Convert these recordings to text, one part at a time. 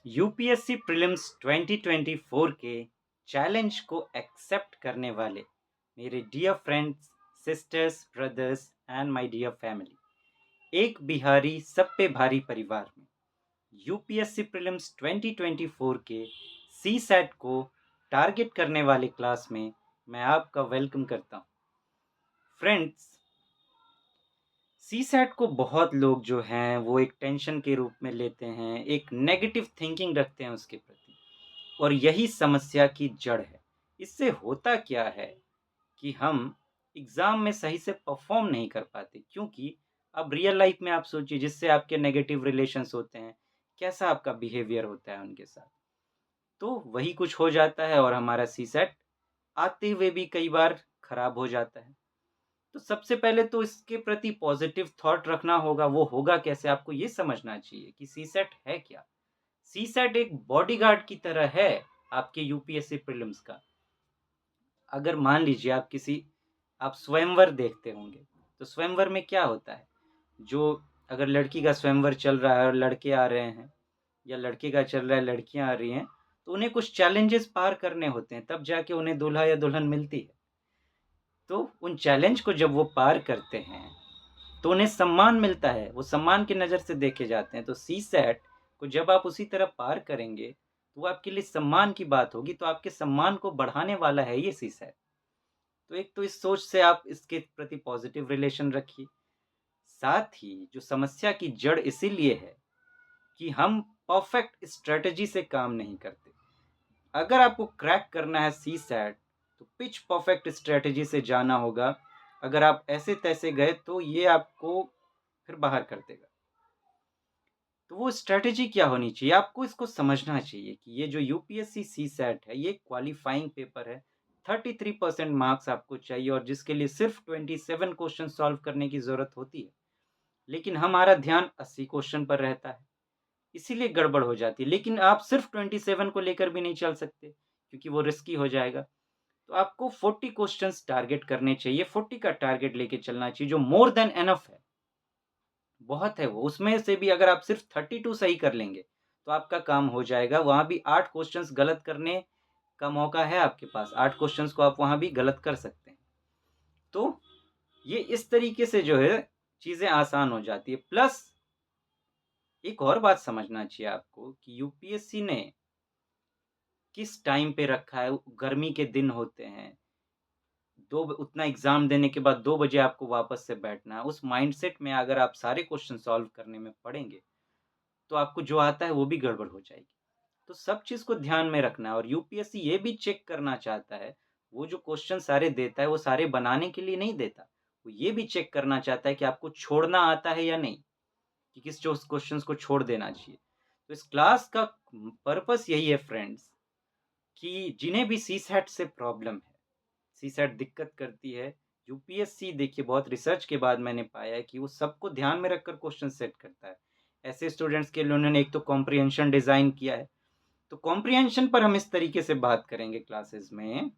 UPSC prelims 2024 के challenge को accept करने वाले मेरे dear friends, sisters, brothers and my dear family, एक बिहारी सब पे भारी परिवार में यूपीएससी प्रीलिम्स 2024 के सी सेट को टारगेट करने वाले क्लास में मैं आपका वेलकम करता हूँ। फ्रेंड्स, सी सेट को बहुत लोग जो हैं वो एक टेंशन के रूप में लेते हैं, एक नेगेटिव थिंकिंग रखते हैं उसके प्रति, और यही समस्या की जड़ है। इससे होता क्या है कि हम एग्ज़ाम में सही से परफ़ॉर्म नहीं कर पाते, क्योंकि अब रियल लाइफ़ में आप सोचिए, जिससे आपके नेगेटिव रिलेशंस होते हैं, कैसा आपका बिहेवियर होता है उनके साथ। तो वही कुछ हो जाता है और हमारा सीसैट आते हुए भी कई बार खराब हो जाता है। तो सबसे पहले तो इसके प्रति पॉज़िटिव थॉट रखना होगा। वो होगा कैसे? आपको ये समझना चाहिए कि सीसैट है क्या? सीसैट एक बॉडीगार्ड की तरह है आपके यूपीएससी प्रीलिम्स का। अगर मान लीजिए आप स्वयंवर देखते होंगे, तो स्वयंवर में क्या होता है? जो अगर लड़की का स्वयंवर चल रहा है और लड़के आ रहे हैं, या लड़के का चल रहा है, लड़कियाँ आ रही हैं, तो उन्हें कुछ चैलेंजेस पार करने होते हैं, तब जाके उन्हें दूल्हा या दुल्हन मिलती है। तो उन चैलेंज को जब वो पार करते हैं, तो उन्हें सम्मान मिलता है, वो सम्मान की नज़र से देखे जाते हैं। तो सीसैट को जब आप उसी तरह पार करेंगे, तो वो आपके लिए सम्मान की बात होगी, तो आपके सम्मान को बढ़ाने वाला है ये सीसैट। तो एक तो इस सोच से आप इसके प्रति पॉजिटिव रिलेशन रखिए। साथ ही जो समस्या की जड़ इसीलिए है कि हम परफेक्ट स्ट्रेटजी से काम नहीं करते। अगर आपको क्रैक करना है सीसैट, तो पिच परफेक्ट स्ट्रेटजी से जाना होगा। अगर आप ऐसे-तैसे गए तो ये आपको फिर बाहर कर देगा। तो वो स्ट्रेटजी क्या होनी चाहिए? आपको इसको समझना चाहिए कि ये जो यूपीएससी सीसैट है, ये क्वालीफाइंग पेपर है। 33% मार्क्स आपको चाहिए और जिसके लिए सिर्फ 27 क्वेश्चन सॉल्व करने की ज़रूरत होती है। लेकिन हमारा ध्यान 80 क्वेश्चन पर रहता है, इसीलिए गड़बड़ हो जाती है। लेकिन आप सिर्फ 27 को लेकर भी नहीं चल सकते, क्योंकि वो रिस्की हो जाएगा। तो आपको 40 क्वेश्चंस टारगेट करने चाहिए, 40 का टारगेट लेके चलना चाहिए, जो मोर देन इनफ है। बहुत है वो। उसमें से भी अगर आप सिर्फ 32 सही कर लेंगे, तो आपका काम हो जाएगा। वहाँ भी 8 क्वेश्चंस गलत करने का मौका है आपके पास। 8 क्वेश्चंस को आप वहाँ भी गलत कर सकते हैं। तो ये इस तरीके से जो है चीज़ें आसान हो जाती है। प्लस एक और बात समझना चाहिए आपको कि यूपीएससी ने किस टाइम पे रखा है। गर्मी के दिन होते हैं, 2 उतना एग्ज़ाम देने के बाद 2 बजे आपको वापस से बैठना है। उस माइंडसेट में अगर आप सारे क्वेश्चन सॉल्व करने में पड़ेंगे, तो आपको जो आता है वो भी गड़बड़ हो जाएगी। तो सब चीज़ को ध्यान में रखना है। और यूपीएससी ये भी चेक करना चाहता है, वो जो क्वेश्चन सारे देता है, वो सारे बनाने के लिए नहीं देता। वो ये भी चेक करना चाहता है कि आपको छोड़ना आता है या नहीं, कि किस जो क्वेश्चंस को छोड़ देना चाहिए। तो इस क्लास का पर्पस यही है फ्रेंड्स, कि जिन्हें भी सीसैट से प्रॉब्लम है, सीसैट दिक्कत करती है, यूपीएससी देखिए बहुत रिसर्च के बाद मैंने पाया है कि वो सबको ध्यान में रखकर क्वेश्चन सेट करता है। ऐसे स्टूडेंट्स के लिए उन्होंने एक तो कॉम्प्रिहेंशन डिज़ाइन किया है। तो कॉम्प्रिहेंशन पर हम इस तरीके से बात करेंगे क्लासेस में,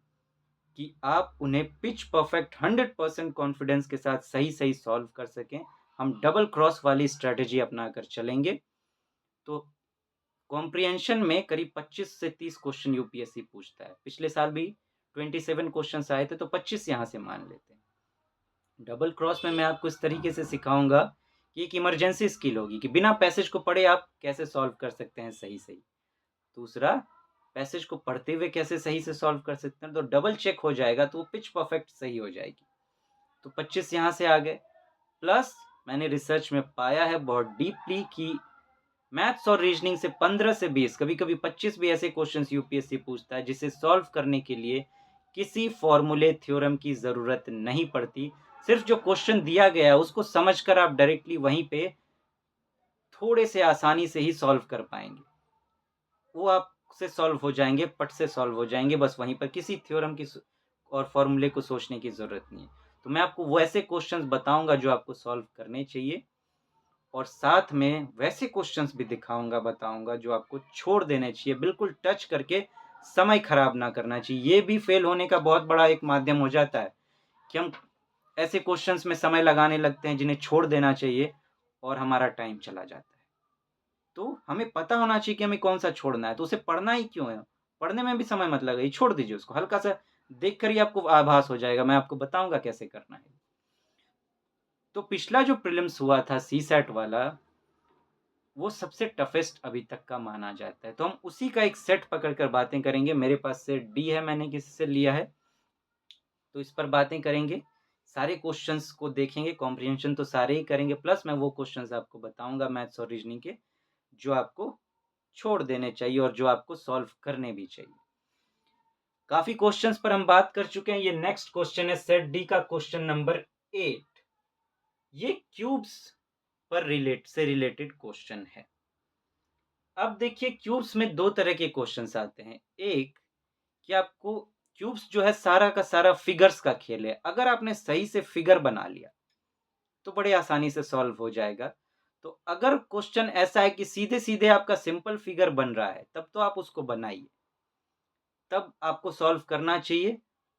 कि आप उन्हें पिच परफेक्ट 100% कॉन्फिडेंस के साथ सही-सही सॉल्व कर सकें। हम डबल क्रॉस वाली स्ट्रैटेजी अपनाकर चलेंगे। तो कॉम्प्रिहेंशन में करीब 25 से 30 क्वेश्चन यूपीएससी पूछता है। पिछले साल भी 27 क्वेश्चंस आए थे, तो 25 यहाँ से मान लेते हैं। डबल क्रॉस में मैं आपको इस तरीके से सिखाऊँगा कि एक इमरजेंसी स्किल होगी कि बिना पैसेज को पढ़े आप कैसे सॉल्व कर सकते हैं सही-सही। दूसरा, पैसेज को पढ़ते हुए कैसे सही से सॉल्व कर सकते हैं, तो डबल चेक हो जाएगा, तो वो पिच परफेक्ट सही हो जाएगी। तो 25 यहाँ से आ गए। प्लस मैंने रिसर्च में पाया है बहुत डीपली कि मैथ्स और रीजनिंग से 15 से 20, कभी-कभी 25 भी ऐसे क्वेश्चंस यूपीएससी पूछता है, जिसे सॉल्व करने के लिए किसी फ़ॉर्मूले, थ्योरम की ज़रूरत नहीं पड़ती। सिर्फ़ जो क्वेश्चन दिया गया है, उसको समझकर आप डायरेक्टली वहीं पे थोड़े से आसानी से ही सॉल्व कर पाएँगे। वो आपसे सॉल्व हो जाएँगे, पट से सॉल्व हो जाएँगे, बस वहीं पर किसी थ्योरम की और फ़ॉर्मूले को सोचने की ज़रूरत नहीं है। तो मैं आपको वैसे क्वेश्चंस बताऊँगा जो आपको सॉल्व करने चाहिए, और साथ में वैसे क्वेश्चंस भी दिखाऊँगा, बताऊँगा जो आपको छोड़ देने चाहिए, बिल्कुल टच करके समय खराब ना करना चाहिए। ये भी फेल होने का बहुत बड़ा एक माध्यम हो जाता है, कि हम ऐसे क्वेश्चंस में समय लगाने लगते हैं जिन्हें छोड़ देना चाहिए, और हमारा टाइम चला जाता है। तो हमें पता होना चाहिए कि हमें कौन-सा छोड़ना है, तो उसे पढ़ना ही क्यों है? पढ़ने में भी समय मत लगाइए, छोड़ दीजिए उसको, हल्का-सा देख कर ही आपको आभास हो जाएगा, मैं आपको बताऊँगा कैसे करना है। तो पिछला जो प्रीलिम्स हुआ था सीसैट वाला, वो सबसे टफ़ेस्ट अभी तक का माना जाता है, तो हम उसी का एक सेट पकड़ कर बातें करेंगे। मेरे पास सेट डी है, मैंने किसी से लिया है, तो इस पर बातें करेंगे। सारे क्वेश्चंस को देखेंगे, कॉम्प्रिहेंशन तो सारे ही करेंगे, प्लस मैं वो क्वेश्चंस आपको बताऊँगा मैथ्स और रीज़निंग के, जो आपको छोड़ देने चाहिए और जो आपको सॉल्व करने भी चाहिए। काफ़ी क्वेश्चंस पर हम बात कर चुके हैं, ये नेक्स्ट क्वेश्चन है सेट डी का क्वेश्चन नंबर 8। ये क्यूब्स पर रिलेटेड क्वेश्चन है। अब देखिए क्यूब्स में 2 तरह के क्वेश्चंस आते हैं। एक कि आपको क्यूब्स जो है सारा का सारा फिगर्स का खेल है। अगर आपने सही से फिगर बना लिया, तो बड़े आसानी से सॉल्व हो जाएगा। तो अगर क्वेश्चन ऐसा है कि सीधे-सीधे आपका सिंपल फिगर बन रहा है, तब तो आप उसको बनाइए। तब आपको सॉल्व करना चाहिए।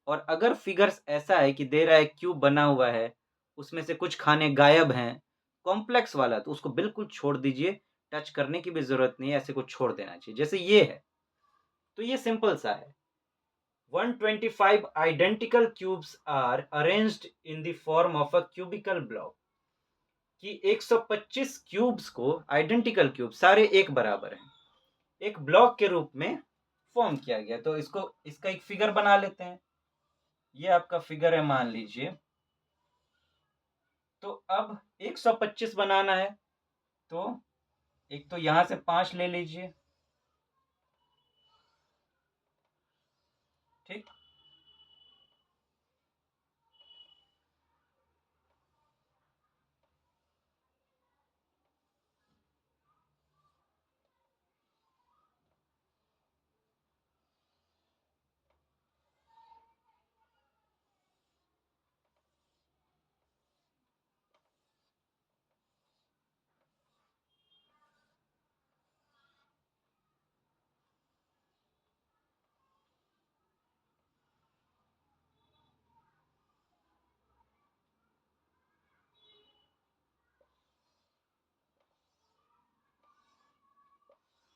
और अगर फिगर्स ऐसा है कि दे रहा है क्यूब बना हुआ है, उसमें से कुछ खाने गायब हैं, कॉम्प्लेक्स वाला, तो उसको बिल्कुल छोड़ दीजिए, टच करने की भी ज़रूरत नहीं है, ऐसे को छोड़ देना चाहिए। जैसे ये है, तो ये सिंपल सा है। 125 identical cubes are arranged in the form of a cubical block कि 125 क्यूब्स को आइडेंटिकल क्यूब सारे एक बराबर हैं, एक ब्लॉक के रूप में फॉर्म किया गया। तो इसको इसका एक फिगर बना लेते हैं। ये आपका फिगर है मान लीजिए। तो अब 125 बनाना है, तो एक तो यहां से 5 ले लीजिए, ठीक।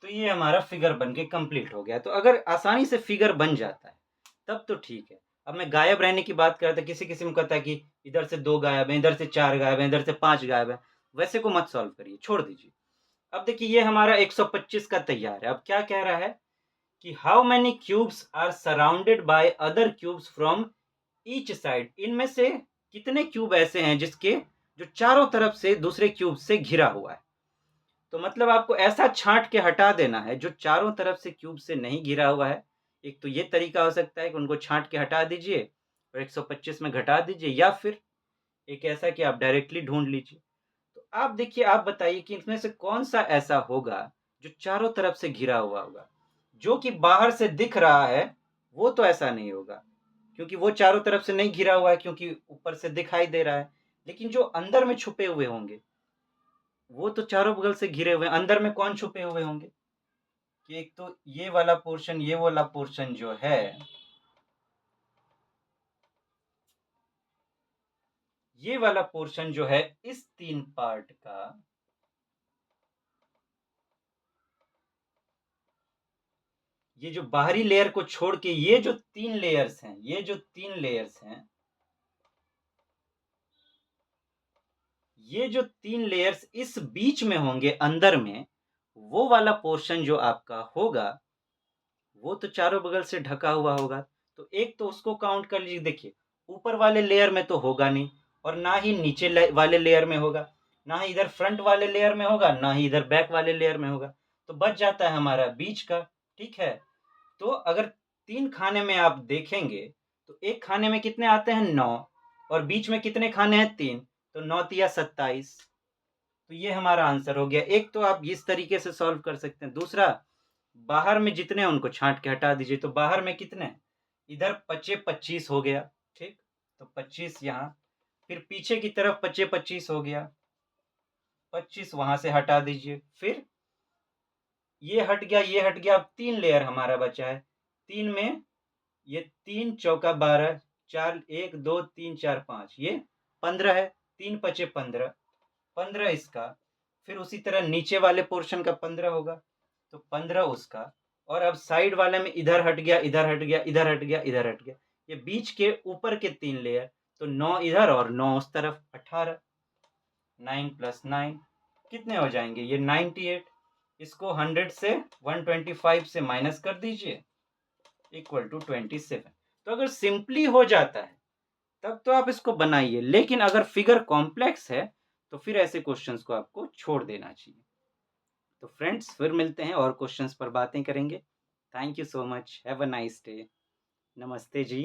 तो ये हमारा फिगर बन के कंप्लीट हो गया। तो अगर आसानी से फिगर बन जाता है, तब तो ठीक है। अब मैं गायब रहने की बात कर रहा था, किसी किसी में कहता है कि इधर से 2 गायब हैं, इधर से 4 गायब हैं, इधर से 5 गायब हैं। वैसे को मत सॉल्व करिए, छोड़ दीजिए। अब देखिए ये हमारा 125 का तैयार है। अब क्या कह रहा है कि how many cubes are surrounded by other cubes from each side. इनमें से कितने क्यूब ऐसे हैं जिसके जो चारों तरफ से दूसरे क्यूब से घिरा हुआ है। तो मतलब आपको ऐसा छांट के हटा देना है जो चारों तरफ से क्यूब से नहीं घिरा हुआ है। एक तो ये तरीका हो सकता है कि उनको छांट के हटा दीजिए और 125 में घटा दीजिए, या फिर एक ऐसा कि आप डायरेक्टली ढूंढ लीजिए। तो आप देखिए, आप बताइए कि इसमें से कौन सा ऐसा होगा जो चारों तरफ से घिरा हुआ होगा। जो कि बाहर से दिख रहा है वो तो ऐसा नहीं होगा, क्योंकि वो चारों तरफ से नहीं घिरा हुआ है, क्योंकि ऊपर से दिखाई दे रहा है। लेकिन जो अंदर में छुपे हुए होंगे, वो तो चारों बगल से घिरे हुए हैं। अंदर में कौन छुपे हुए होंगे कि एक तो ये वाला पोर्शन, ये वाला पोर्शन जो है, ये वाला पोर्शन जो है, इस 3 पार्ट का, ये जो बाहरी लेयर को छोड़ के ये जो 3 लेयर्स हैं, ये जो 3 लेयर्स हैं, ये जो 3 लेयर्स इस बीच में होंगे अंदर में, वो वाला पोर्शन जो आपका होगा, वो तो चारों बगल से ढका हुआ होगा। तो एक तो उसको काउंट कर लीजिए। देखिए, ऊपर वाले लेयर में तो होगा नहीं, और ना ही नीचे वाले लेयर में होगा, ना ही इधर फ्रंट वाले लेयर में होगा, ना ही इधर बैक वाले लेयर में होगा। तो बच जाता है हमारा बीच का। ठीक है। तो अगर 3 खाने में आप देखेंगे, तो एक खाने में कितने आते हैं, 9, और बीच में कितने खाने हैं, 3। तो 9 तिया 27। तो ये हमारा आंसर हो गया। एक तो आप इस तरीके से सॉल्व कर सकते हैं। दूसरा, बाहर में जितने हैं उनको छांट के हटा दीजिए। तो बाहर में कितने हैं, इधर पचे 25 हो गया, ठीक। तो 25 यहाँ, फिर पीछे की तरफ पचे 25 हो गया, 25 वहां से हटा दीजिए। फिर ये हट गया, ये हट गया। अब 3 लेयर हमारा बचा है। 3 में ये 3 चौका 12, 4 1 2 3 4 5, ये 15 है। 3 पचे 15, 15 इसका। फिर उसी तरह नीचे वाले पोर्शन का 15 होगा, तो 15 उसका, और अब साइड वाले में इधर हट गया, इधर हट गया, इधर हट गया, इधर हट गया। ये बीच के ऊपर के 3 लेयर, तो 9 इधर और 9 उस तरफ, 18। 9 प्लस 9 कितने हो जाएंगे? ये 98। इसको 100 से 125 से माइनस कर दीजिए, इक्वल टू 27। तो अगर सिंपली हो जाता है तब तो आप इसको बनाइए, लेकिन अगर फिगर कॉम्प्लेक्स है तो फिर ऐसे क्वेश्चंस को आपको छोड़ देना चाहिए। तो फ्रेंड्स, फिर मिलते हैं और क्वेश्चंस पर बातें करेंगे। Thank you so much, have a nice day. नमस्ते जी।